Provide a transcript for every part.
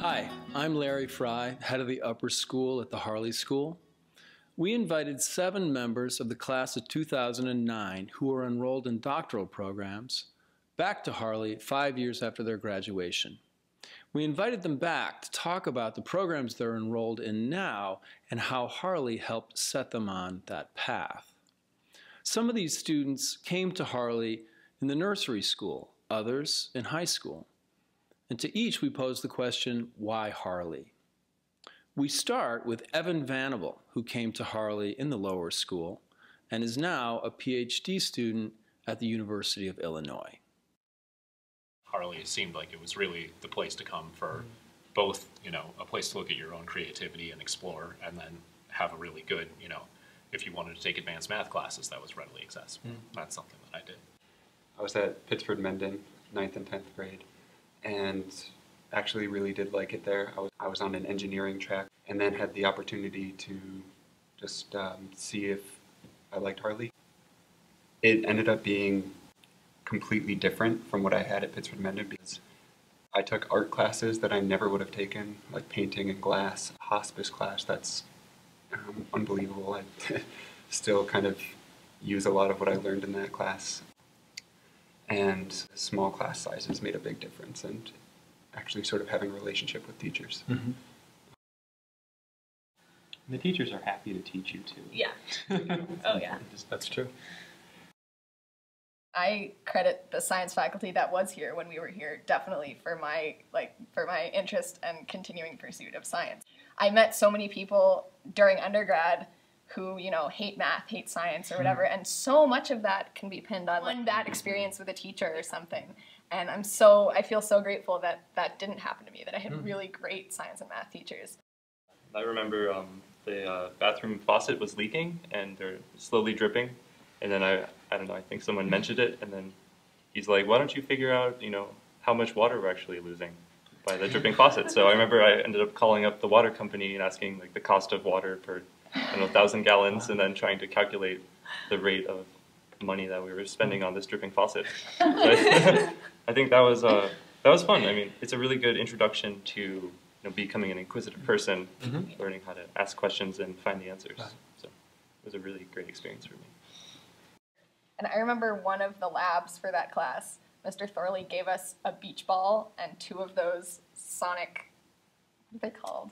Hi, I'm Larry Fry, head of the upper school at the Harley School. We invited 7 members of the class of 2009 who were enrolled in doctoral programs back to Harley 5 years after their graduation. We invited them back to talk about the programs they're enrolled in now and how Harley helped set them on that path. Some of these students came to Harley in the nursery school, others in high school. And to each we posed the question, why Harley? We start with Evan Vanable, who came to Harley in the lower school and is now a Ph.D. student at the University of Illinois. Harley seemed like it was really the place to come for both, a place to look at your own creativity and explore, and then have a really good, if you wanted to take advanced math classes, that was readily accessible. That's something that I did. I was at Pittsford-Mendon, 9th and 10th grade, and actually really did like it there. I was on an engineering track, and then had the opportunity to just see if I liked Harley. It ended up being completely different from what I had at Pittsford-Mendon because I took art classes that I never would have taken, like painting and glass, hospice class. That's unbelievable. I still kind of use a lot of what I learned in that class. And small class sizes made a big difference, and actually sort of having a relationship with teachers. Mm-hmm. The teachers are happy to teach you too. Yeah. Oh yeah. That's true. I credit the science faculty that was here when we were here definitely for my interest and continuing pursuit of science. I met so many people during undergrad who, hate math, hate science or whatever, and so much of that can be pinned on one bad experience with a teacher or something. And I feel so grateful that that didn't happen to me, that I had really great science and math teachers. I remember the bathroom faucet was leaking and they're slowly dripping. And then I don't know, I think someone mentioned it, and then he's like, why don't you figure out, how much water we're actually losing by the dripping faucet? So I remember I ended up calling up the water company and asking like the cost of water per 1,000 gallons, and then trying to calculate the rate of money that we were spending on this dripping faucet. But I think that was fun. I mean, it's a really good introduction to becoming an inquisitive person, learning how to ask questions and find the answers. So it was a really great experience for me. And I remember one of the labs for that class, Mr. Thorley gave us a beach ball and 2 of those sonic, what are they called?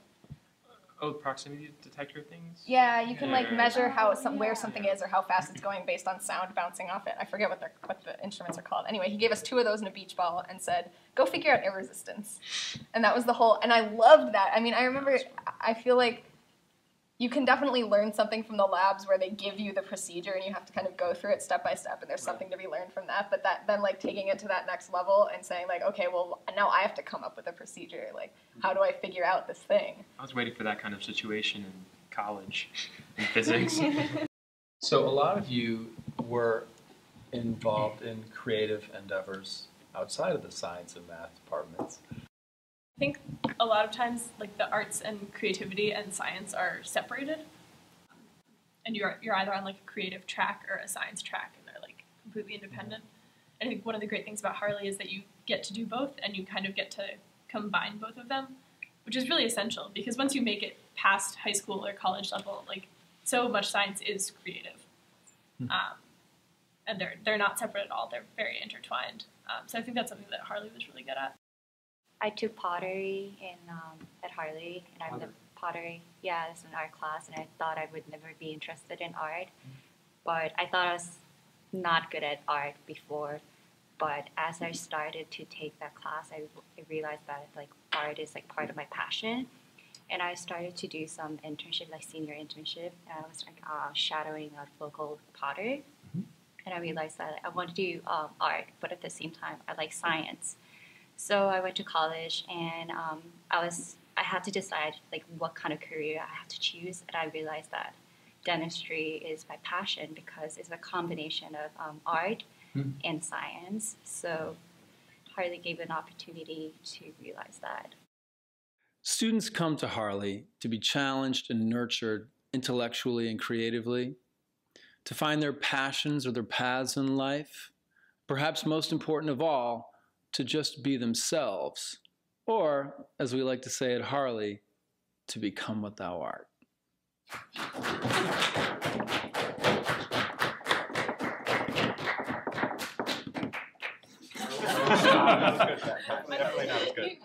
Oh, proximity detector things? Yeah, you can measure where something is or how fast it's going based on sound bouncing off it. I forget what the instruments are called. Anyway, he gave us 2 of those and a beach ball and said, go figure out air resistance. And that was the whole, and I loved that. I mean, I feel like you can definitely learn something from the labs where they give you the procedure and you have to kind of go through it step by step, and there's something to be learned from that. But then taking it to that next level and saying okay, well, now I have to come up with a procedure. How do I figure out this thing? I was waiting for that kind of situation in college in physics. So a lot of you were involved in creative endeavors outside of the science and math departments. I think a lot of times, the arts and creativity and science are separated, and you're either on a creative track or a science track, and they're completely independent. And I think one of the great things about Harley is that you get to do both, and you kind of get to combine both of them, which is really essential because once you make it past high school or college level, so much science is creative, and they're not separate at all. They're very intertwined. So I think that's something that Harley was really good at. I took pottery at Harley, and I'm the pottery, it's an art class, and I thought I would never be interested in art, but I thought I was not good at art before, but as I started to take that class, I realized that art is part of my passion, and I started to do some internship, senior internship, and I was shadowing a local potter, and I realized that I want to do art, but at the same time, I like science. So I went to college, and I had to decide what kind of career I have to choose, and I realized that dentistry is my passion because it's a combination of art and science. So Harley gave an opportunity to realize that. Students come to Harley to be challenged and nurtured intellectually and creatively, to find their passions or their paths in life, perhaps most important of all, to just be themselves or, as we like to say at Harley, to become what thou art. Definitely not as good.